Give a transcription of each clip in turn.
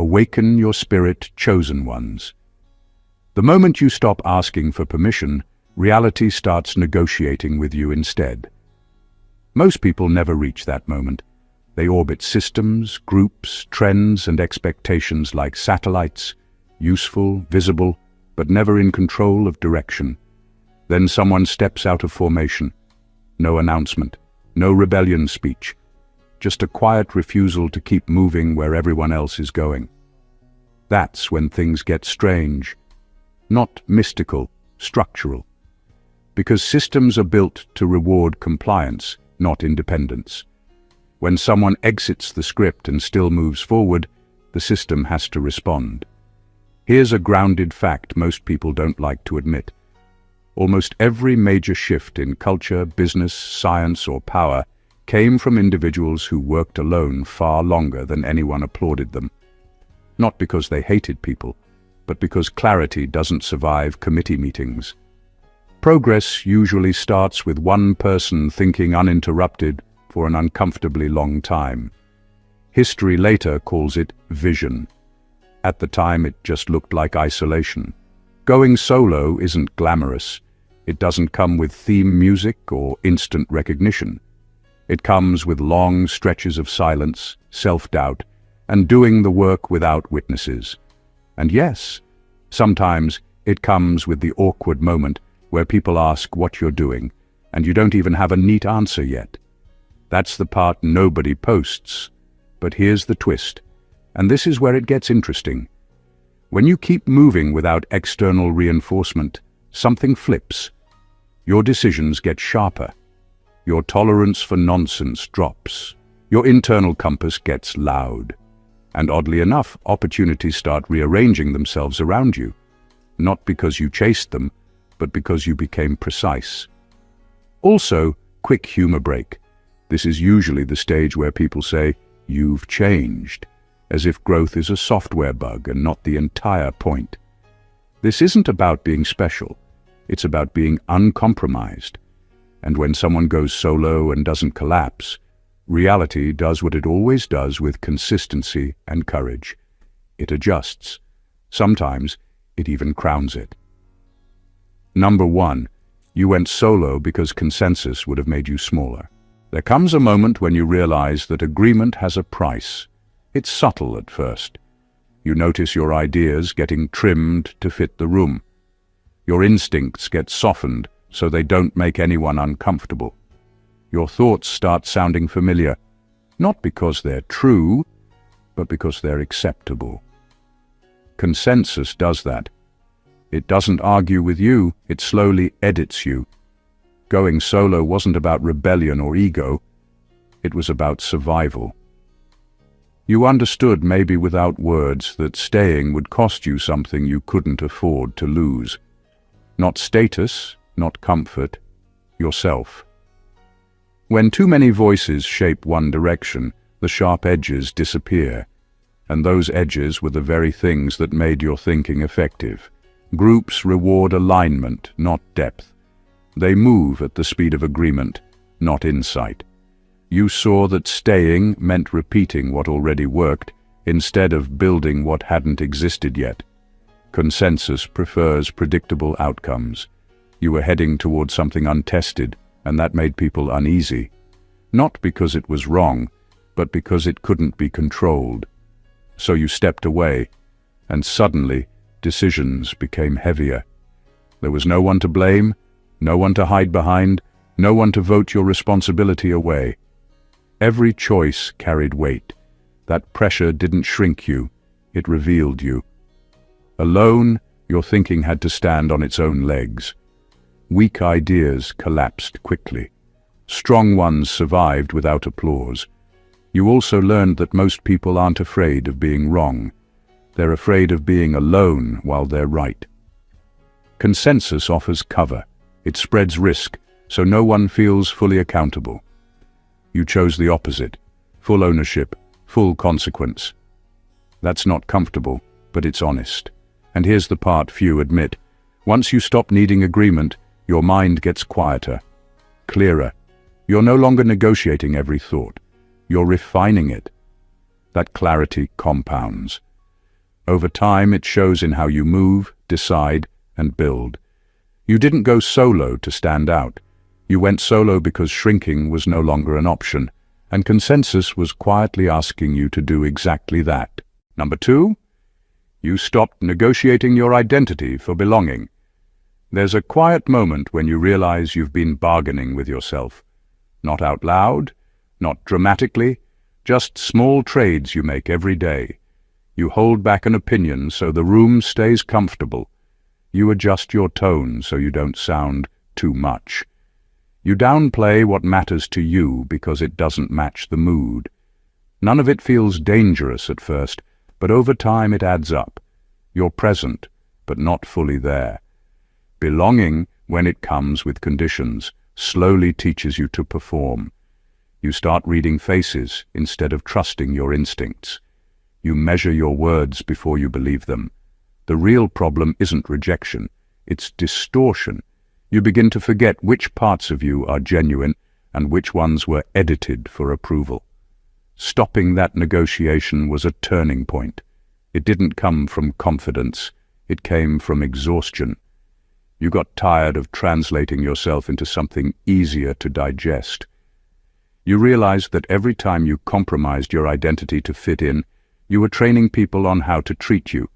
Awaken your spirit, chosen ones. The moment you stop asking for permission, reality starts negotiating with you instead. Most people never reach that moment. They orbit systems, groups, trends, and expectations like satellites, useful, visible, but never in control of direction. Then someone steps out of formation. No announcement, no rebellion speech, just a quiet refusal to keep moving where everyone else is going. That's when things get strange. Not mystical, structural. Because systems are built to reward compliance, not independence. When someone exits the script and still moves forward, the system has to respond. Here's a grounded fact most people don't like to admit. Almost every major shift in culture, business, science, or power came from individuals who worked alone far longer than anyone applauded them. Not because they hated people, but because clarity doesn't survive committee meetings. Progress usually starts with one person thinking uninterrupted for an uncomfortably long time. History later calls it vision. At the time, it just looked like isolation. Going solo isn't glamorous. It doesn't come with theme music or instant recognition. It comes with long stretches of silence, self-doubt, and doing the work without witnesses. And yes, sometimes it comes with the awkward moment where people ask what you're doing, and you don't even have a neat answer yet. That's the part nobody posts. But here's the twist, and this is where it gets interesting. When you keep moving without external reinforcement, something flips. Your decisions get sharper. Your tolerance for nonsense drops. Your internal compass gets loud. And oddly enough, opportunities start rearranging themselves around you. Not because you chased them, but because you became precise. Also, quick humor break. This is usually the stage where people say, "You've changed," as if growth is a software bug and not the entire point. This isn't about being special. It's about being uncompromised. And when someone goes solo and doesn't collapse, reality does what it always does with consistency and courage. It adjusts. Sometimes it even crowns it. Number 1, you went solo because consensus would have made you smaller. There comes a moment when you realize that agreement has a price. It's subtle at first. You notice your ideas getting trimmed to fit the room. Your instincts get softened so they don't make anyone uncomfortable. Your thoughts start sounding familiar, not because they're true, but because they're acceptable. Consensus does that. It doesn't argue with you, it slowly edits you. Going solo wasn't about rebellion or ego, it was about survival. You understood, maybe without words, that staying would cost you something you couldn't afford to lose. Not status, not comfort, yourself. When too many voices shape one direction, the sharp edges disappear. And those edges were the very things that made your thinking effective. Groups reward alignment, not depth. They move at the speed of agreement, not insight. You saw that staying meant repeating what already worked, instead of building what hadn't existed yet. Consensus prefers predictable outcomes. You were heading toward something untested, and that made people uneasy. Not because it was wrong, but because it couldn't be controlled. So you stepped away, and suddenly decisions became heavier. There was no one to blame, no one to hide behind, no one to vote your responsibility away. Every choice carried weight. That pressure didn't shrink you, it revealed you. Alone, your thinking had to stand on its own legs. Weak ideas collapsed quickly. Strong ones survived without applause. You also learned that most people aren't afraid of being wrong. They're afraid of being alone while they're right. Consensus offers cover. It spreads risk, so no one feels fully accountable. You chose the opposite. Full ownership, full consequence. That's not comfortable, but it's honest. And here's the part few admit. Once you stop needing agreement, your mind gets quieter, clearer. You're no longer negotiating every thought. You're refining it. That clarity compounds. Over time, it shows in how you move, decide, and build. You didn't go solo to stand out. You went solo because shrinking was no longer an option, and consensus was quietly asking you to do exactly that. Number 2, you stopped negotiating your identity for belonging. There's a quiet moment when you realize you've been bargaining with yourself. Not out loud, not dramatically, just small trades you make every day. You hold back an opinion so the room stays comfortable. You adjust your tone so you don't sound too much. You downplay what matters to you because it doesn't match the mood. None of it feels dangerous at first, but over time it adds up. You're present, but not fully there. Belonging, when it comes with conditions, slowly teaches you to perform. You start reading faces instead of trusting your instincts. You measure your words before you believe them. The real problem isn't rejection, it's distortion. You begin to forget which parts of you are genuine and which ones were edited for approval. Stopping that negotiation was a turning point. It didn't come from confidence, it came from exhaustion. You got tired of translating yourself into something easier to digest. You realized that every time you compromised your identity to fit in, you were training people on how to treat you,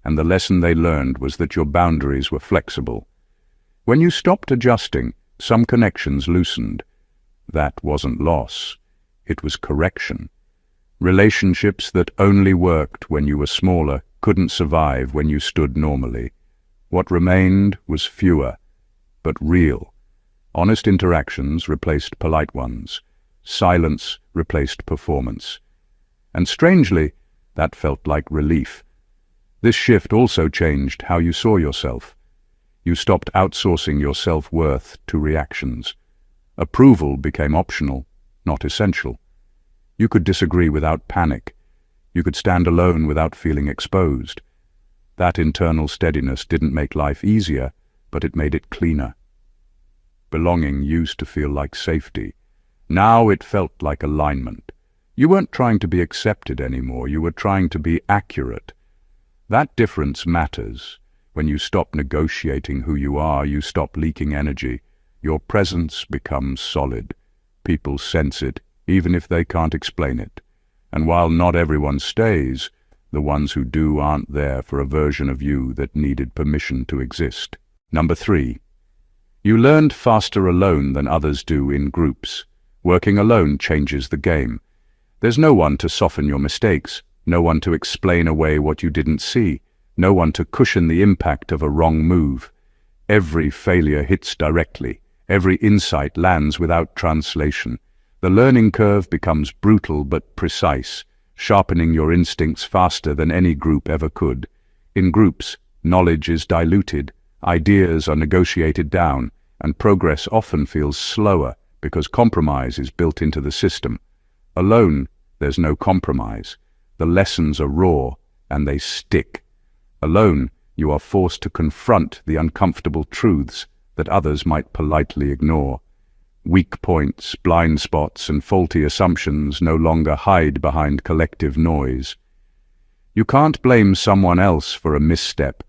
and the lesson they learned was that your boundaries were flexible. When you stopped adjusting, some connections loosened. That wasn't loss, it was correction. Relationships that only worked when you were smaller couldn't survive when you stood normally. What remained was fewer, but real. Honest interactions replaced polite ones. Silence replaced performance. And strangely, that felt like relief. This shift also changed how you saw yourself. You stopped outsourcing your self-worth to reactions. Approval became optional, not essential. You could disagree without panic. You could stand alone without feeling exposed. That internal steadiness didn't make life easier, but it made it cleaner. Belonging used to feel like safety. Now it felt like alignment. You weren't trying to be accepted anymore, you were trying to be accurate. That difference matters. When you stop negotiating who you are, you stop leaking energy. Your presence becomes solid. People sense it, even if they can't explain it. And while not everyone stays, the ones who do aren't there for a version of you that needed permission to exist. Number 3. You learned faster alone than others do in groups. Working alone changes the game. There's no one to soften your mistakes, no one to explain away what you didn't see, no one to cushion the impact of a wrong move. Every failure hits directly, every insight lands without translation. The learning curve becomes brutal but precise, sharpening your instincts faster than any group ever could. In groups, knowledge is diluted, ideas are negotiated down, and progress often feels slower because compromise is built into the system. Alone, there's no compromise. The lessons are raw, and they stick. Alone, you are forced to confront the uncomfortable truths that others might politely ignore. Weak points, blind spots, and faulty assumptions no longer hide behind collective noise. You can't blame someone else for a misstep,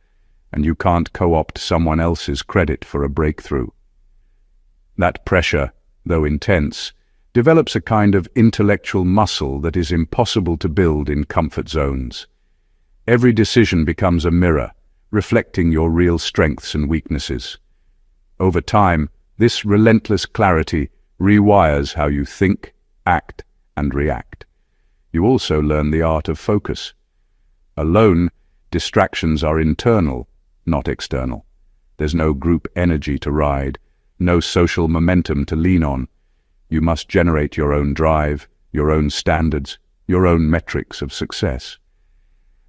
and you can't co-opt someone else's credit for a breakthrough. That pressure, though intense, develops a kind of intellectual muscle that is impossible to build in comfort zones. Every decision becomes a mirror, reflecting your real strengths and weaknesses. Over time, this relentless clarity rewires how you think, act, and react. You also learn the art of focus. Alone, distractions are internal, not external. There's no group energy to ride, no social momentum to lean on. You must generate your own drive, your own standards, your own metrics of success.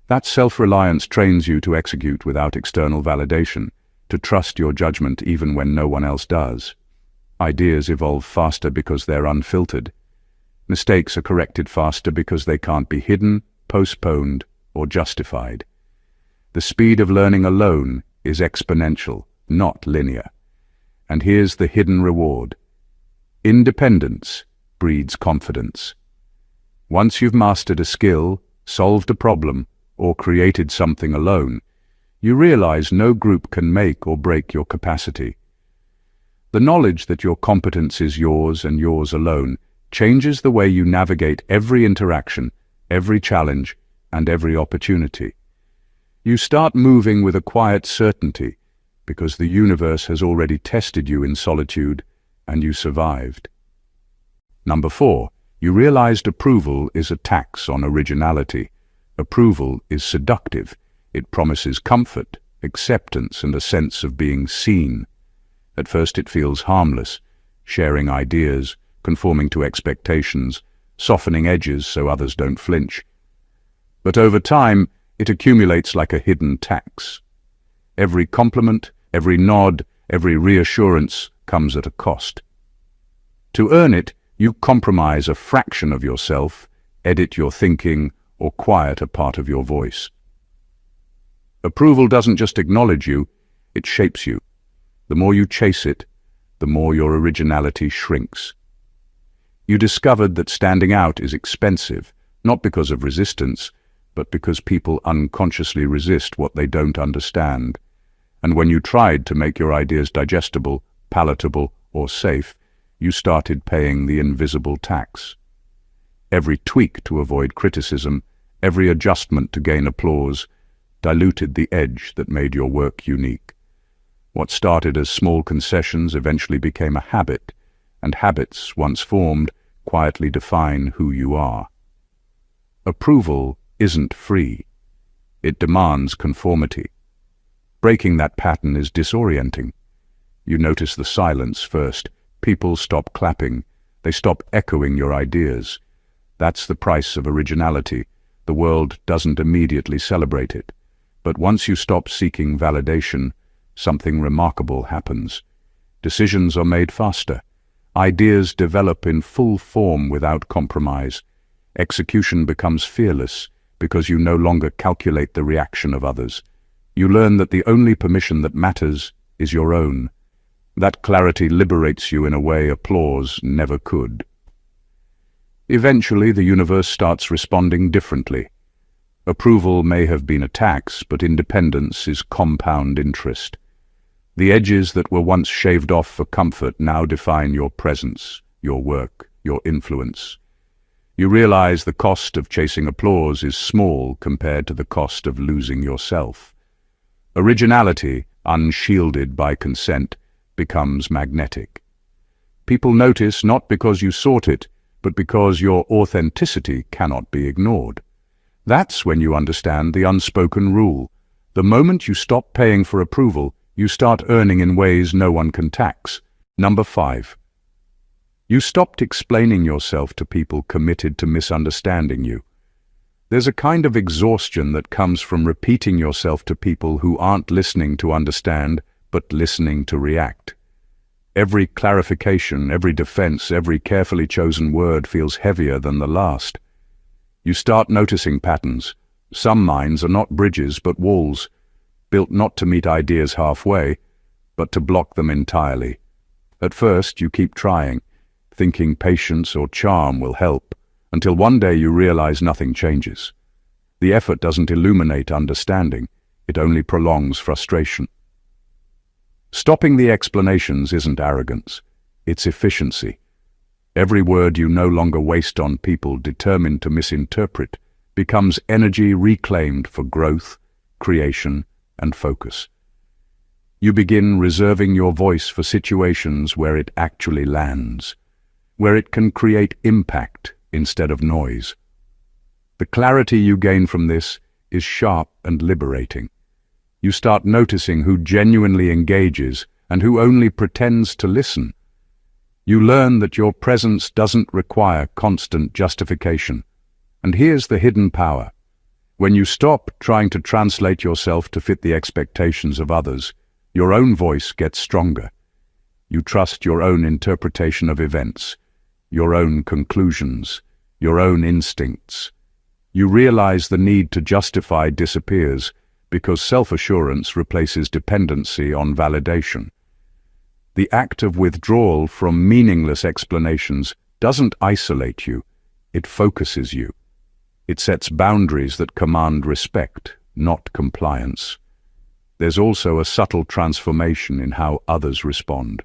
That self-reliance trains you to execute without external validation, to trust your judgment even when no one else does. Ideas evolve faster because they're unfiltered. Mistakes are corrected faster because they can't be hidden, postponed, or justified. The speed of learning alone is exponential, not linear. And here's the hidden reward. Independence breeds confidence. Once you've mastered a skill, solved a problem, or created something alone, you realize no group can make or break your capacity. The knowledge that your competence is yours and yours alone changes the way you navigate every interaction, every challenge, and every opportunity. You start moving with a quiet certainty because the universe has already tested you in solitude and you survived. Number 4, you realized approval is a tax on originality. Approval is seductive. It promises comfort, acceptance, and a sense of being seen. At first it feels harmless, sharing ideas, conforming to expectations, softening edges so others don't flinch. But over time, it accumulates like a hidden tax. Every compliment, every nod, every reassurance comes at a cost. To earn it, you compromise a fraction of yourself, edit your thinking, or quiet a part of your voice. Approval doesn't just acknowledge you, it shapes you. The more you chase it, the more your originality shrinks. You discovered that standing out is expensive, not because of resistance, but because people unconsciously resist what they don't understand. And when you tried to make your ideas digestible, palatable, or safe, you started paying the invisible tax. Every tweak to avoid criticism, every adjustment to gain applause, diluted the edge that made your work unique. What started as small concessions eventually became a habit, and habits, once formed, quietly define who you are. Approval isn't free. It demands conformity. Breaking that pattern is disorienting. You notice the silence first. People stop clapping. They stop echoing your ideas. That's the price of originality. The world doesn't immediately celebrate it. But once you stop seeking validation, something remarkable happens. Decisions are made faster. Ideas develop in full form without compromise. Execution becomes fearless because you no longer calculate the reaction of others. You learn that the only permission that matters is your own. That clarity liberates you in a way applause never could. Eventually, the universe starts responding differently. Approval may have been a tax, but independence is compound interest. The edges that were once shaved off for comfort now define your presence, your work, your influence. You realize the cost of chasing applause is small compared to the cost of losing yourself. Originality, unshielded by consent, becomes magnetic. People notice not because you sought it, but because your authenticity cannot be ignored. That's when you understand the unspoken rule. The moment you stop paying for approval, you start earning in ways no one can tax. Number 5. You stopped explaining yourself to people committed to misunderstanding you. There's a kind of exhaustion that comes from repeating yourself to people who aren't listening to understand, but listening to react. Every clarification, every defense, every carefully chosen word feels heavier than the last. You start noticing patterns. Some minds are not bridges but walls, built not to meet ideas halfway, but to block them entirely. At first, you keep trying, thinking patience or charm will help, until one day you realize nothing changes. The effort doesn't illuminate understanding, it only prolongs frustration. Stopping the explanations isn't arrogance, it's efficiency. Every word you no longer waste on people determined to misinterpret becomes energy reclaimed for growth, creation, and focus. You begin reserving your voice for situations where it actually lands, where it can create impact instead of noise. The clarity you gain from this is sharp and liberating. You start noticing who genuinely engages and who only pretends to listen. You learn that your presence doesn't require constant justification. And here's the hidden power. When you stop trying to translate yourself to fit the expectations of others, your own voice gets stronger. You trust your own interpretation of events, your own conclusions, your own instincts. You realize the need to justify disappears because self-assurance replaces dependency on validation. The act of withdrawal from meaningless explanations doesn't isolate you, it focuses you. It sets boundaries that command respect, not compliance. There's also a subtle transformation in how others respond.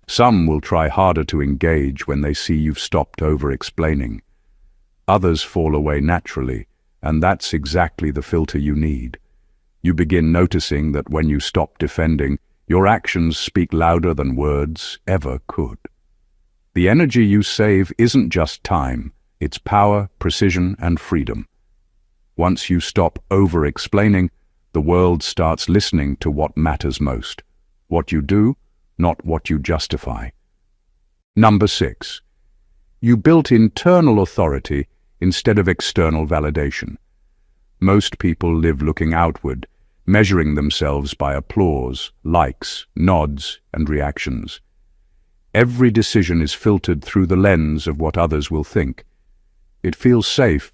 Some will try harder to engage when they see you've stopped over-explaining. Others fall away naturally, and that's exactly the filter you need. You begin noticing that when you stop defending, your actions speak louder than words ever could. The energy you save isn't just time, it's power, precision, and freedom. Once you stop over-explaining, the world starts listening to what matters most. What you do, not what you justify. Number 6. You built internal authority instead of external validation. Most people live looking outward, measuring themselves by applause, likes, nods, and reactions. Every decision is filtered through the lens of what others will think. It feels safe,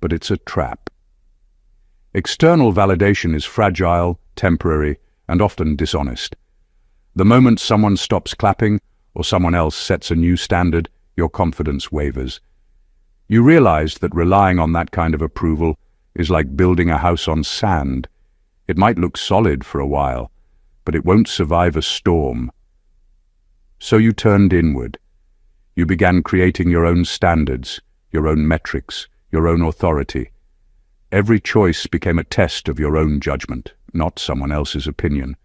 but it's a trap. External validation is fragile, temporary, and often dishonest. The moment someone stops clapping or someone else sets a new standard, your confidence wavers. You realize that relying on that kind of approval is like building a house on sand. It might look solid for a while, but it won't survive a storm. So you turned inward. You began creating your own standards, your own metrics, your own authority. Every choice became a test of your own judgment, not someone else's opinion.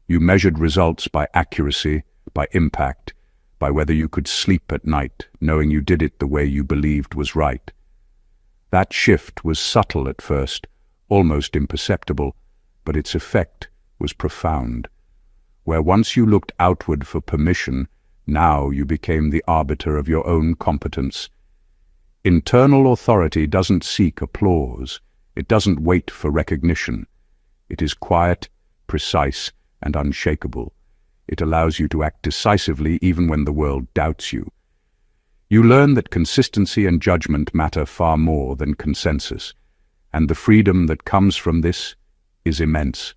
You measured results by accuracy, by impact, by whether you could sleep at night, knowing you did it the way you believed was right. That shift was subtle at first, almost imperceptible, but its effect was profound. Where once you looked outward for permission, now you became the arbiter of your own competence. Internal authority doesn't seek applause. It doesn't wait for recognition. It is quiet, precise, and unshakable. It allows you to act decisively even when the world doubts you. You learn that consistency and judgment matter far more than consensus, and the freedom that comes from this is immense.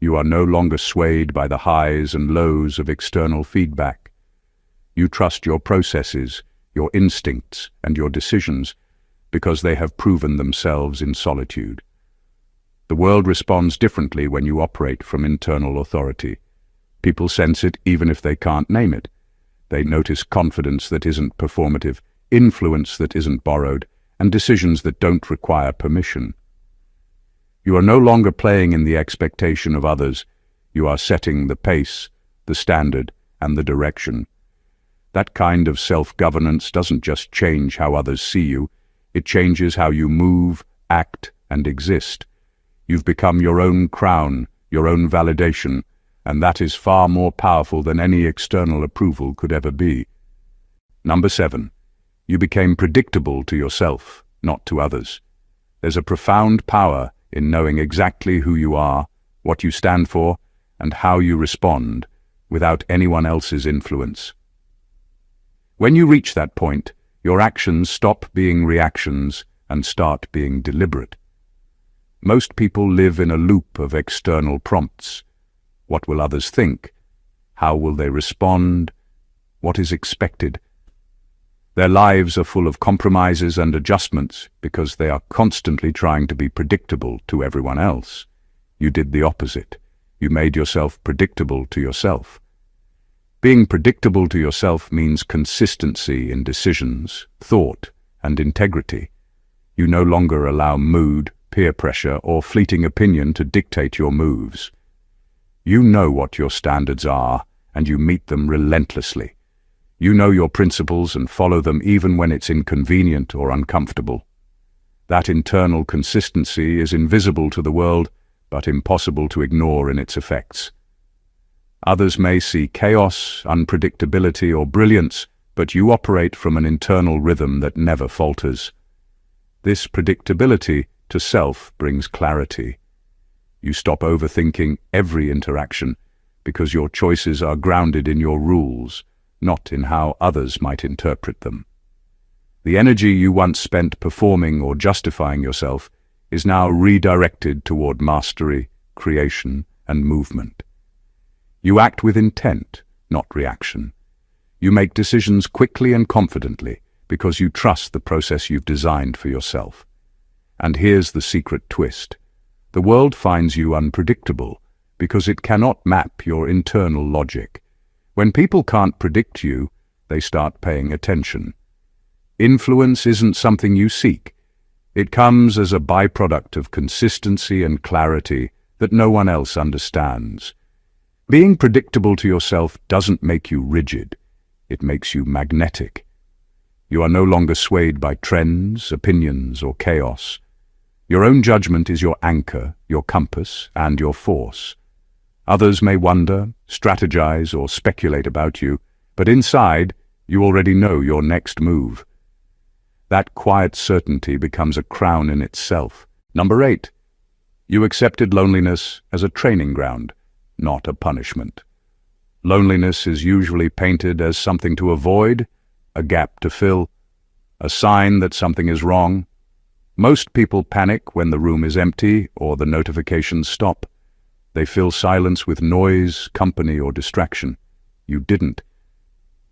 You are no longer swayed by the highs and lows of external feedback. You trust your processes, your instincts, and your decisions because they have proven themselves in solitude. The world responds differently when you operate from internal authority. People sense it even if they can't name it. They notice confidence that isn't performative, influence that isn't borrowed, and decisions that don't require permission. You are no longer playing in the expectation of others. You are setting the pace, the standard, and the direction. That kind of self-governance doesn't just change how others see you, it changes how you move, act, and exist. You've become your own crown, your own validation, and that is far more powerful than any external approval could ever be. Number 7. You became predictable to yourself, not to others. There's a profound power in knowing exactly who you are, what you stand for, and how you respond, without anyone else's influence. When you reach that point, your actions stop being reactions and start being deliberate. Most people live in a loop of external prompts. What will others think? How will they respond? What is expected? Their lives are full of compromises and adjustments because they are constantly trying to be predictable to everyone else. You did the opposite. You made yourself predictable to yourself. Being predictable to yourself means consistency in decisions, thought, and integrity. You no longer allow mood, peer pressure, or fleeting opinion to dictate your moves. You know what your standards are, and you meet them relentlessly. You know your principles and follow them even when it's inconvenient or uncomfortable. That internal consistency is invisible to the world, but impossible to ignore in its effects. Others may see chaos, unpredictability, or brilliance, but you operate from an internal rhythm that never falters. This predictability to self brings clarity. You stop overthinking every interaction because your choices are grounded in your rules, not in how others might interpret them. The energy you once spent performing or justifying yourself is now redirected toward mastery, creation, and movement. You act with intent, not reaction. You make decisions quickly and confidently, because you trust the process you've designed for yourself. And here's the secret twist. The world finds you unpredictable because it cannot map your internal logic. When people can't predict you, they start paying attention. Influence isn't something you seek. It comes as a byproduct of consistency and clarity that no one else understands. Being predictable to yourself doesn't make you rigid. It makes you magnetic. You are no longer swayed by trends, opinions, or chaos. Your own judgment is your anchor, your compass, and your force. Others may wonder, strategize, or speculate about you, but inside, you already know your next move. That quiet certainty becomes a crown in itself. Number 8. You accepted loneliness as a training ground, not a punishment. Loneliness is usually painted as something to avoid, a gap to fill, a sign that something is wrong. Most people panic when the room is empty or the notifications stop. They fill silence with noise, company, or distraction. You didn't.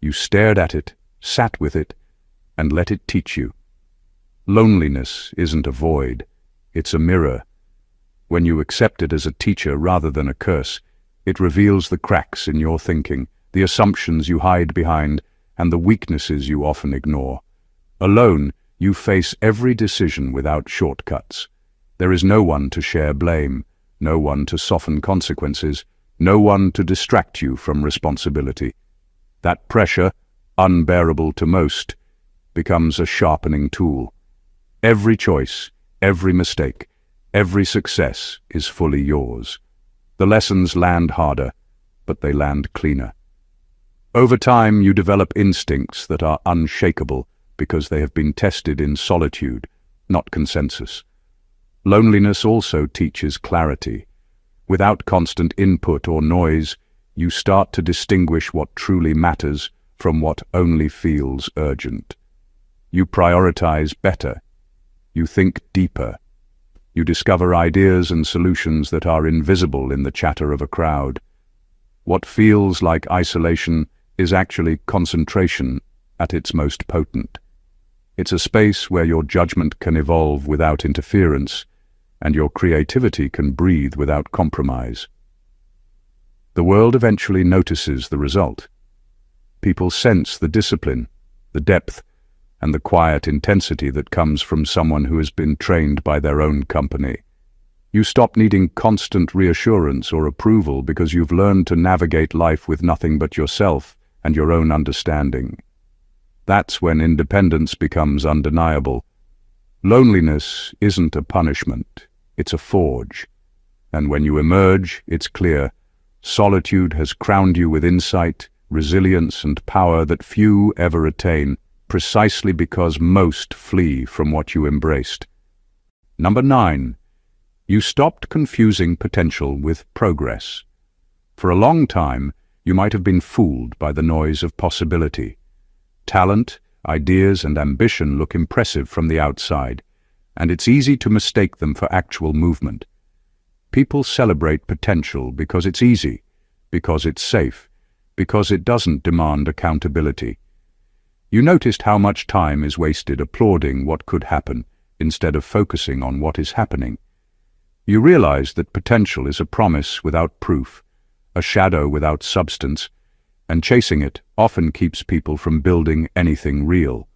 You stared at it, sat with it, and let it teach you. Loneliness isn't a void, it's a mirror. When you accept it as a teacher rather than a curse, it reveals the cracks in your thinking, the assumptions you hide behind, and the weaknesses you often ignore. Alone, you face every decision without shortcuts. There is no one to share blame, no one to soften consequences, no one to distract you from responsibility. That pressure, unbearable to most, becomes a sharpening tool. Every choice, every mistake, every success is fully yours. The lessons land harder, but they land cleaner. Over time, you develop instincts that are unshakable because they have been tested in solitude, not consensus. Loneliness also teaches clarity. Without constant input or noise, you start to distinguish what truly matters from what only feels urgent. You prioritize better. You think deeper. You discover ideas and solutions that are invisible in the chatter of a crowd. What feels like isolation is actually concentration at its most potent. It's a space where your judgment can evolve without interference, and your creativity can breathe without compromise. The world eventually notices the result. People sense the discipline, the depth, and the quiet intensity that comes from someone who has been trained by their own company. You stop needing constant reassurance or approval because you've learned to navigate life with nothing but yourself and your own understanding. That's when independence becomes undeniable. Loneliness isn't a punishment, it's a forge. And when you emerge, it's clear. Solitude has crowned you with insight, resilience, and power that few ever attain, precisely because most flee from what you embraced. Number 9. You stopped confusing potential with progress. For a long time, you might have been fooled by the noise of possibility. Talent, ideas, and ambition look impressive from the outside, and it's easy to mistake them for actual movement. People celebrate potential because it's easy, because it's safe, because it doesn't demand accountability. You noticed how much time is wasted applauding what could happen instead of focusing on what is happening. You realized that potential is a promise without proof, a shadow without substance, and chasing it often keeps people from building anything real.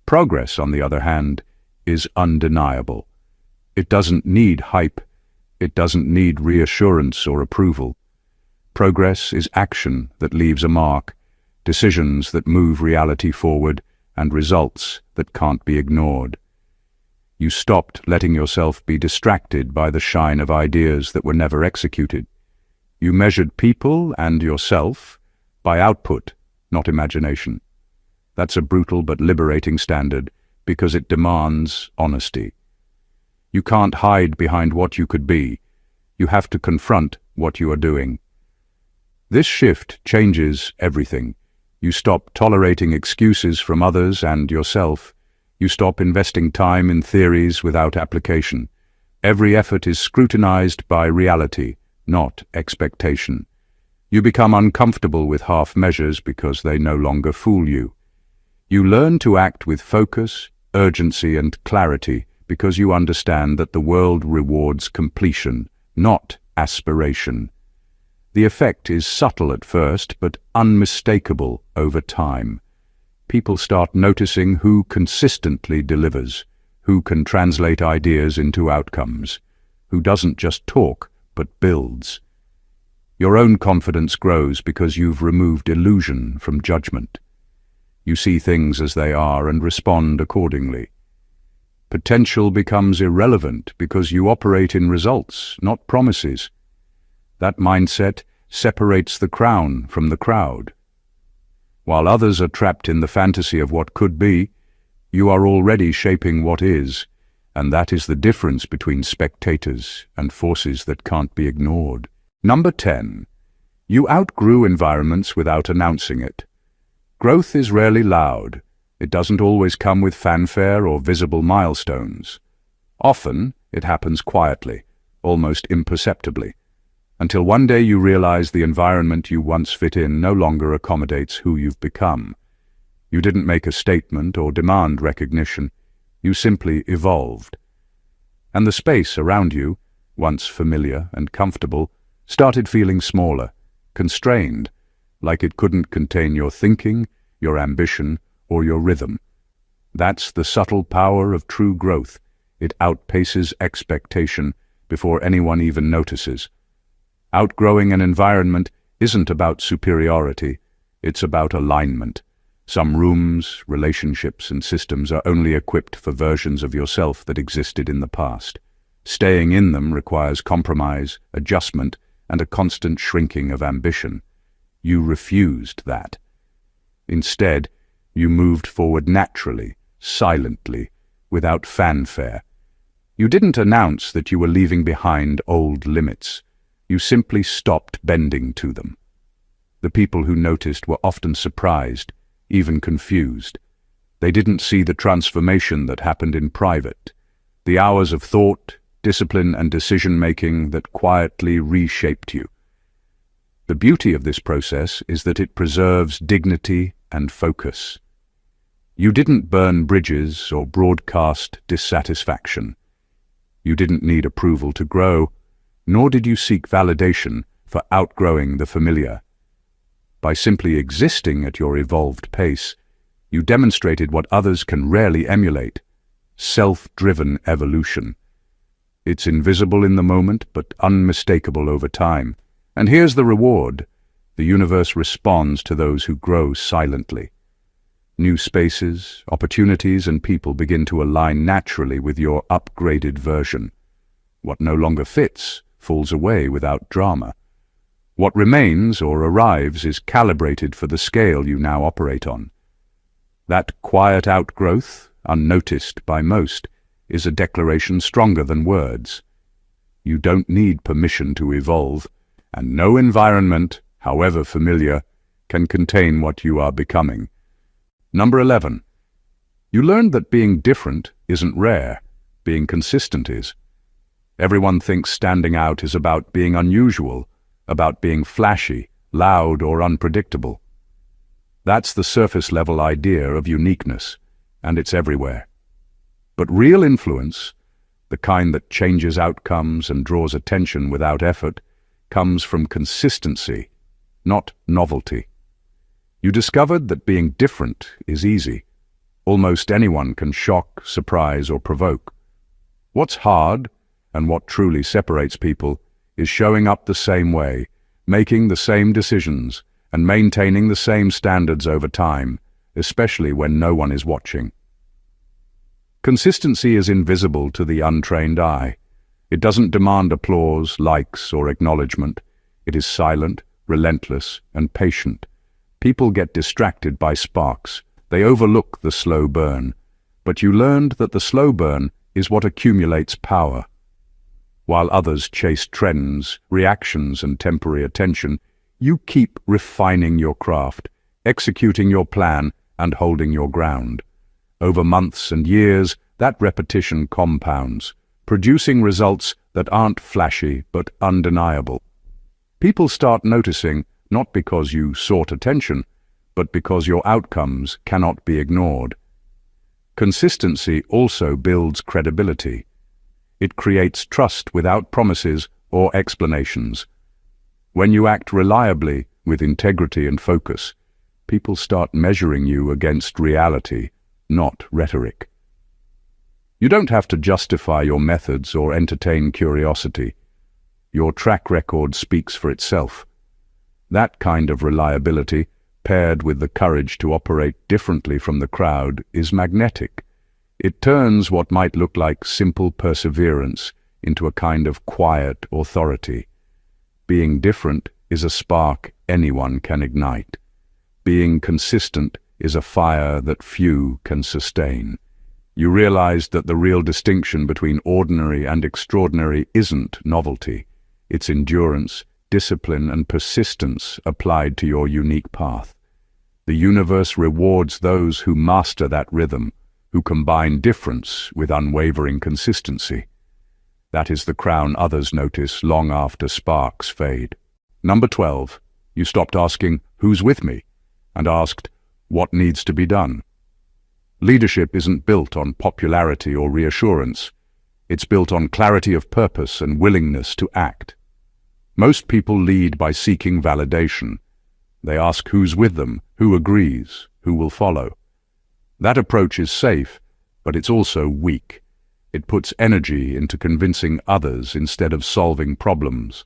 Progress, on the other hand, is undeniable. It doesn't need hype. It doesn't need reassurance or approval. Progress is action that leaves a mark, decisions that move reality forward, and results that can't be ignored. You stopped letting yourself be distracted by the shine of ideas that were never executed. You measured people and yourself by output, not imagination. That's a brutal but liberating standard because it demands honesty. You can't hide behind what you could be. You have to confront what you are doing. This shift changes everything. You stop tolerating excuses from others and yourself. You stop investing time in theories without application. Every effort is scrutinized by reality, not expectation. You become uncomfortable with half measures because they no longer fool you. You learn to act with focus, urgency, and clarity because you understand that the world rewards completion, not aspiration. The effect is subtle at first, but unmistakable over time. People start noticing who consistently delivers, who can translate ideas into outcomes, who doesn't just talk, but builds. Your own confidence grows because you've removed illusion from judgment. You see things as they are and respond accordingly. Potential becomes irrelevant because you operate in results, not promises. That mindset separates the crown from the crowd. While others are trapped in the fantasy of what could be, you are already shaping what is, and that is the difference between spectators and forces that can't be ignored. Number 10. You outgrew environments without announcing it. Growth is rarely loud. It doesn't always come with fanfare or visible milestones. Often, it happens quietly, almost imperceptibly, until one day you realize the environment you once fit in no longer accommodates who you've become. You didn't make a statement or demand recognition. You simply evolved. And the space around you, once familiar and comfortable, started feeling smaller, constrained, like it couldn't contain your thinking, your ambition, or your rhythm. That's the subtle power of true growth. It outpaces expectation before anyone even notices. Outgrowing an environment isn't about superiority, it's about alignment. Some rooms, relationships, and systems are only equipped for versions of yourself that existed in the past. Staying in them requires compromise, adjustment, and a constant shrinking of ambition. You refused that. Instead, you moved forward naturally, silently, without fanfare. You didn't announce that you were leaving behind old limits. You simply stopped bending to them. The people who noticed were often surprised, even confused. They didn't see the transformation that happened in private, the hours of thought, discipline, and decision-making that quietly reshaped you. The beauty of this process is that it preserves dignity and focus. You didn't burn bridges or broadcast dissatisfaction. You didn't need approval to grow, nor did you seek validation for outgrowing the familiar. By simply existing at your evolved pace, you demonstrated what others can rarely emulate: self-driven evolution. It's invisible in the moment, but unmistakable over time. And here's the reward. The universe responds to those who grow silently. New spaces, opportunities, and people begin to align naturally with your upgraded version. What no longer fits falls away without drama. What remains or arrives is calibrated for the scale you now operate on. That quiet outgrowth, unnoticed by most, is a declaration stronger than words. You don't need permission to evolve, and no environment, however familiar, can contain what you are becoming. Number 11. You learned that being different isn't rare, being consistent is. Everyone thinks standing out is about being unusual, about being flashy, loud, or unpredictable. That's the surface-level idea of uniqueness, and it's everywhere. But real influence, the kind that changes outcomes and draws attention without effort, comes from consistency, not novelty. You discovered that being different is easy. Almost anyone can shock, surprise, or provoke. What's hard, and what truly separates people, is showing up the same way, making the same decisions, and maintaining the same standards over time, especially when no one is watching. Consistency is invisible to the untrained eye. It doesn't demand applause, likes, or acknowledgement. It is silent, relentless, and patient. People get distracted by sparks. They overlook the slow burn. But you learned that the slow burn is what accumulates power. While others chase trends, reactions, and temporary attention, you keep refining your craft, executing your plan, and holding your ground. Over months and years, that repetition compounds, producing results that aren't flashy but undeniable. People start noticing not because you sought attention, but because your outcomes cannot be ignored. Consistency also builds credibility. It creates trust without promises or explanations. When you act reliably, with integrity and focus, people start measuring you against reality, not rhetoric. You don't have to justify your methods or entertain curiosity. Your track record speaks for itself. That kind of reliability, paired with the courage to operate differently from the crowd, is magnetic. It turns what might look like simple perseverance into a kind of quiet authority. Being different is a spark anyone can ignite. Being consistent is a fire that few can sustain. You realize that the real distinction between ordinary and extraordinary isn't novelty. It's endurance, discipline, and persistence applied to your unique path. The universe rewards those who master that rhythm, who combine difference with unwavering consistency. That is the crown others notice long after sparks fade. Number 12. You stopped asking, "Who's with me?" and asked, "What needs to be done?" Leadership isn't built on popularity or reassurance. It's built on clarity of purpose and willingness to act. Most people lead by seeking validation. They ask who's with them, who agrees, who will follow. That approach is safe, but it's also weak. It puts energy into convincing others instead of solving problems.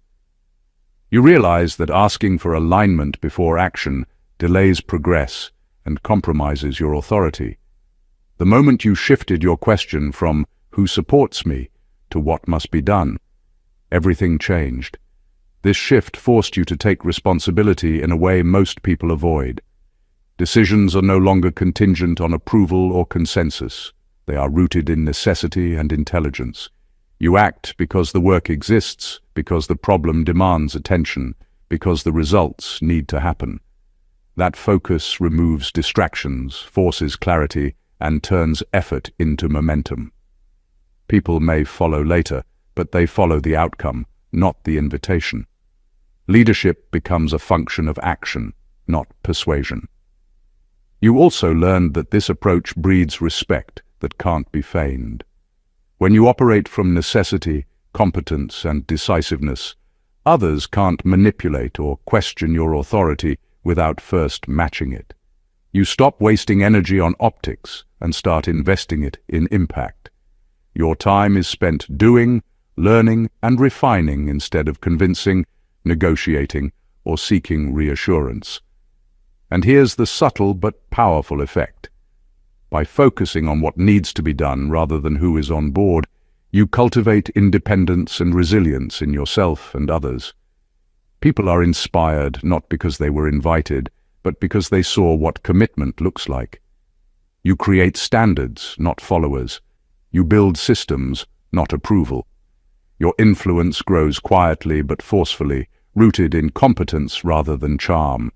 You realize that asking for alignment before action delays progress and compromises your authority. The moment you shifted your question from "who supports me" to "what must be done," everything changed. This shift forced you to take responsibility in a way most people avoid. Decisions are no longer contingent on approval or consensus. They are rooted in necessity and intelligence. You act because the work exists, because the problem demands attention, because the results need to happen. That focus removes distractions, forces clarity, and turns effort into momentum. People may follow later, but they follow the outcome, not the invitation. Leadership becomes a function of action, not persuasion. You also learned that this approach breeds respect that can't be feigned. When you operate from necessity, competence, and decisiveness, others can't manipulate or question your authority without first matching it. You stop wasting energy on optics and start investing it in impact. Your time is spent doing, learning, and refining instead of convincing, negotiating, or seeking reassurance. And here's the subtle but powerful effect. By focusing on what needs to be done rather than who is on board, you cultivate independence and resilience in yourself and others. People are inspired not because they were invited, but because they saw what commitment looks like. You create standards, not followers. You build systems, not approval. Your influence grows quietly but forcefully, rooted in competence rather than charm.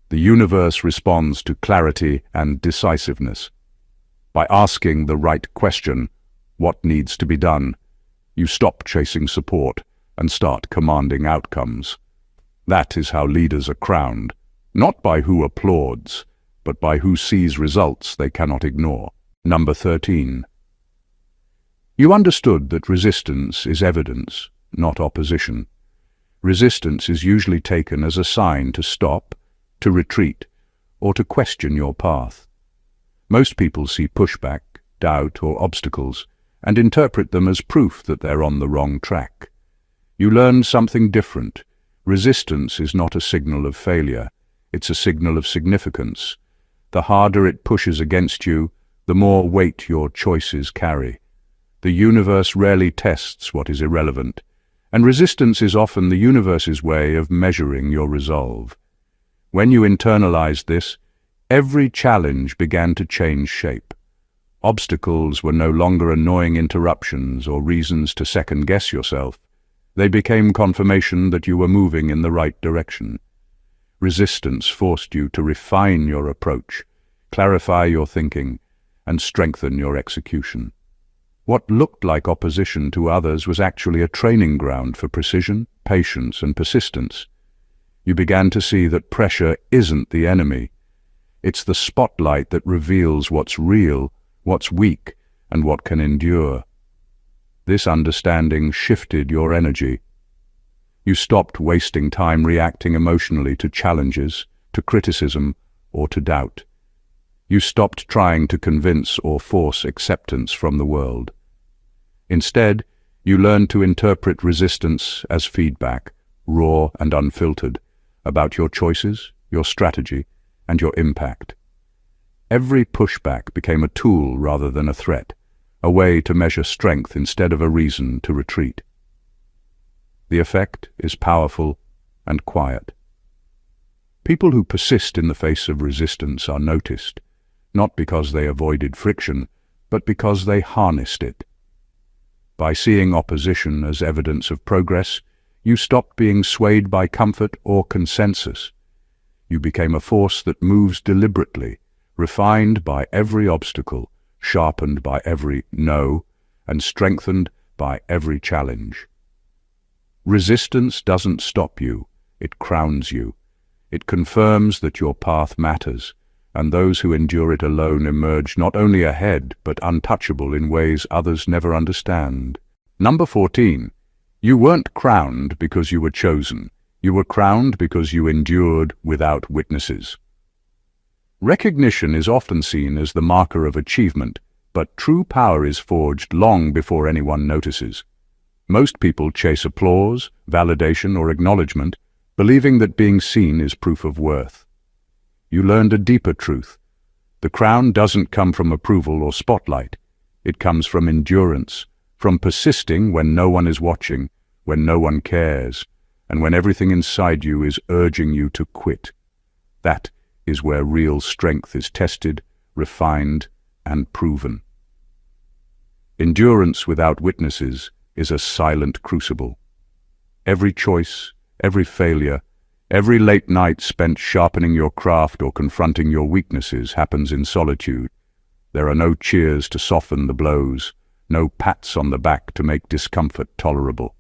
The universe responds to clarity and decisiveness. By asking the right question, what needs to be done, you stop chasing support and start commanding outcomes. That is how leaders are crowned, not by who applauds, but by who sees results they cannot ignore. Number 13. You understood that resistance is evidence, not opposition. Resistance is usually taken as a sign to stop, to retreat, or to question your path. Most people see pushback, doubt, or obstacles and interpret them as proof that they're on the wrong track. You learned something different. Resistance is not a signal of failure. It's a signal of significance. The harder it pushes against you, the more weight your choices carry. The universe rarely tests what is irrelevant, and resistance is often the universe's way of measuring your resolve. When you internalized this, every challenge began to change shape. Obstacles were no longer annoying interruptions or reasons to second-guess yourself. They became confirmation that you were moving in the right direction. Resistance forced you to refine your approach, clarify your thinking, and strengthen your execution. What looked like opposition to others was actually a training ground for precision, patience, and persistence. You began to see that pressure isn't the enemy. It's the spotlight that reveals what's real, what's weak, and what can endure. This understanding shifted your energy. You stopped wasting time reacting emotionally to challenges, to criticism, or to doubt. You stopped trying to convince or force acceptance from the world. Instead, you learned to interpret resistance as feedback, raw and unfiltered, about your choices, your strategy, and your impact. Every pushback became a tool rather than a threat, a way to measure strength instead of a reason to retreat. The effect is powerful and quiet. People who persist in the face of resistance are noticed, not because they avoided friction, but because they harnessed it. By seeing opposition as evidence of progress, you stopped being swayed by comfort or consensus. You became a force that moves deliberately, refined by every obstacle, sharpened by every no, and strengthened by every challenge. Resistance doesn't stop you, it crowns you. It confirms that your path matters, and those who endure it alone emerge not only ahead, but untouchable in ways others never understand. Number 14. You weren't crowned because you were chosen. You were crowned because you endured without witnesses. Recognition is often seen as the marker of achievement, but true power is forged long before anyone notices. Most people chase applause, validation, or acknowledgement, believing that being seen is proof of worth. You learned a deeper truth. The crown doesn't come from approval or spotlight. It comes from endurance, from persisting when no one is watching, when no one cares, and when everything inside you is urging you to quit. That is where real strength is tested, refined, and proven. Endurance without witnesses is a silent crucible. Every choice, every failure, every late night spent sharpening your craft or confronting your weaknesses happens in solitude. There are no cheers to soften the blows, no pats on the back to make discomfort tolerable.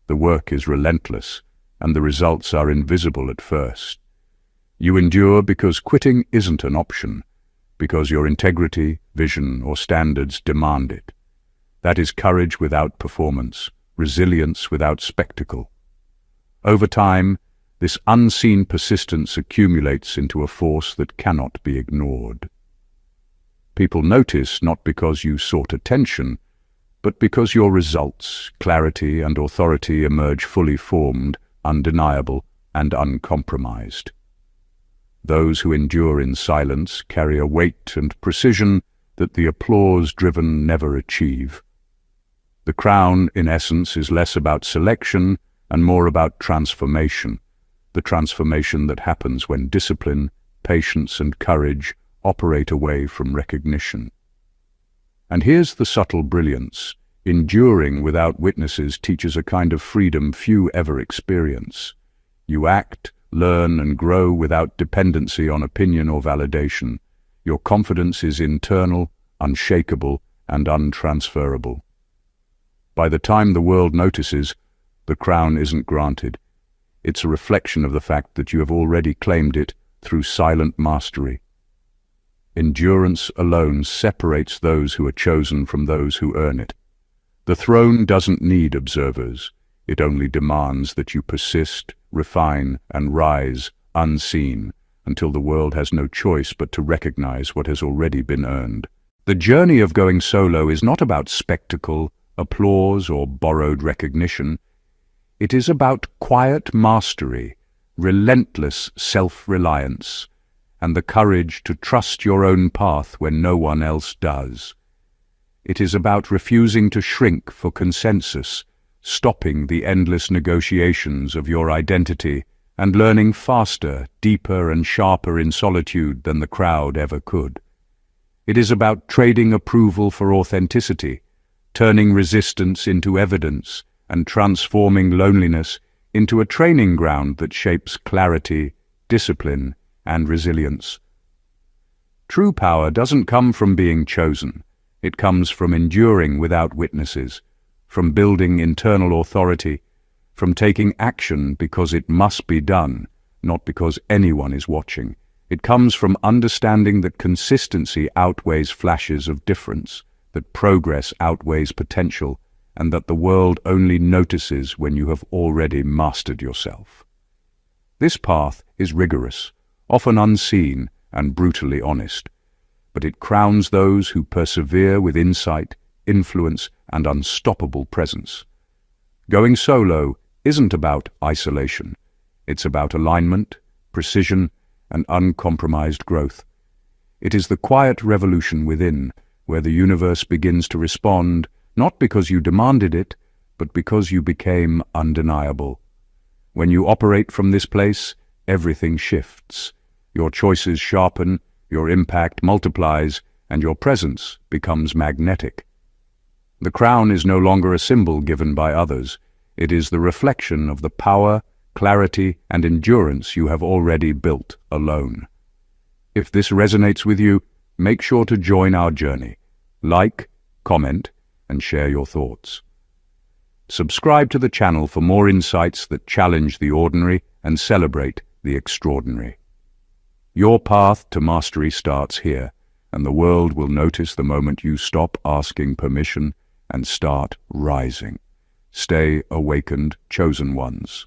The work is relentless, and the results are invisible at first. You endure because quitting isn't an option, because your integrity, vision, or standards demand it. That is courage without performance, resilience without spectacle. Over time, this unseen persistence accumulates into a force that cannot be ignored. People notice not because you sought attention, but because your results, clarity, and authority emerge fully formed, undeniable, and uncompromised. Those who endure in silence carry a weight and precision that the applause-driven never achieve. The crown, in essence, is less about selection and more about transformation, the transformation that happens when discipline, patience, and courage operate away from recognition. And here's the subtle brilliance. Enduring without witnesses teaches a kind of freedom few ever experience. You act, learn, and grow without dependency on opinion or validation. Your confidence is internal, unshakable, and untransferable. By the time the world notices, the crown isn't granted. It's a reflection of the fact that you have already claimed it through silent mastery. Endurance alone separates those who are chosen from those who earn it. The throne doesn't need observers. It only demands that you persist, refine, and rise unseen until the world has no choice but to recognize what has already been earned. The journey of going solo is not about spectacle, applause, or borrowed recognition. It is about quiet mastery, relentless self-reliance, and the courage to trust your own path when no one else does. It is about refusing to shrink for consensus, stopping the endless negotiations of your identity, and learning faster, deeper, and sharper in solitude than the crowd ever could. It is about trading approval for authenticity, turning resistance into evidence, and transforming loneliness into a training ground that shapes clarity, discipline, and resilience. True power doesn't come from being chosen. It comes from enduring without witnesses, from building internal authority, from taking action because it must be done, not because anyone is watching. It comes from understanding that consistency outweighs flashes of difference, that progress outweighs potential, and that the world only notices when you have already mastered yourself. This path is rigorous, often unseen and brutally honest, but it crowns those who persevere with insight, influence, and unstoppable presence. Going solo isn't about isolation. It's about alignment, precision, and uncompromised growth. It is the quiet revolution within, where the universe begins to respond, not because you demanded it, but because you became undeniable. When you operate from this place, everything shifts. Your choices sharpen, your impact multiplies, and your presence becomes magnetic. The crown is no longer a symbol given by others. It is the reflection of the power, clarity, and endurance you have already built alone. If this resonates with you, make sure to join our journey. Like, comment, and share your thoughts. Subscribe to the channel for more insights that challenge the ordinary and celebrate the extraordinary. Your path to mastery starts here, and the world will notice the moment you stop asking permission and start rising. Stay awakened, chosen ones.